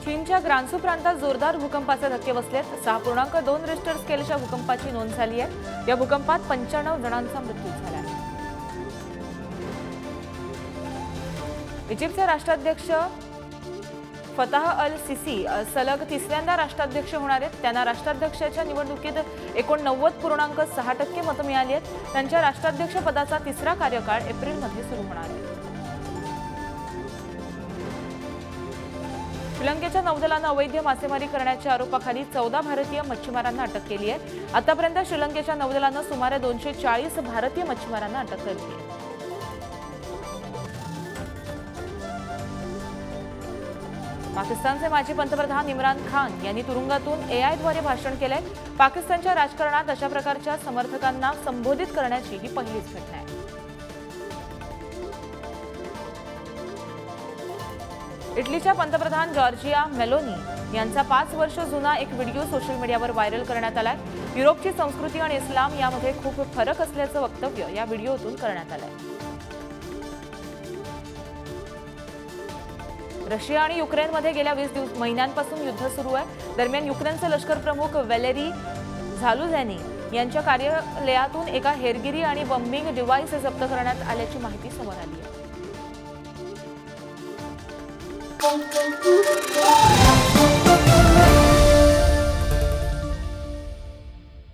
चीनच्या ग्रान्सू प्रांतात जोरदार भूकंपाचे धक्के बसलेत। 6.2 रिश्टर स्केलच्या भूकंपाची नोंद झाली आहे। या भूकंपात 95 जणांचा मृत्यू झाला आहे। इजिप्तचे राष्ट्राध्यक्ष फताह अल सिसी सलग तिसऱ्यांदा राष्ट्राध्यक्ष होणार आहेत। त्यांना राष्ट्राध्यक्षाच्या निवडणुकीत 89.6% मतं मिळाली आहेत। त्यांच्या राष्ट्राध्यक्ष पदाचा तिसरा कार्यकाळ एप्रिलमध्ये सुरू होणार आहे। श्रीलंकेच्या नौदलानं अवैध मासेमारी करण्याच्या आरोपाखाली 14 भारतीय मच्छीमारांना अटक केली आहे। आतापर्यंत श्रीलंकेच्या नौदलानं सुमारे 240 भारतीय मच्छीमारांना अटक केली आहे। पाकिस्तानचे माजी पंतप्रधान इम्रान खान यांनी तुरुंगातून एआयद्वारे भाषण केलंय। पाकिस्तानच्या राजकारणात अशा प्रकारच्या समर्थकांना संबोधित करण्याची ही पहिलीच घटना आहे। इटलीच्या पंतप्रधान जॉर्जिया मेलोनी यांचा 5 वर्ष जुना एक व्हिडिओ सोशल मीडियावर व्हायरल करण्यात आलाय। युरोपची संस्कृती आणि इस्लाम यामध्ये खूप फरक असल्याचं वक्तव्य या व्हिडिओतून करण्यात आलंय। रशिया आणि युक्रेनमध्ये गेल्या 20 महिन्यांपासून युद्ध सुरू आहे। दरम्यान युक्रेनचे लष्कर प्रमुख वॅलेरी झालुझॅनी यांच्या कार्यालयातून एका हेरगिरी आणि बॉम्बिंग डिव्हाइस जप्त करण्यात आल्याची माहिती समोर आली आहे।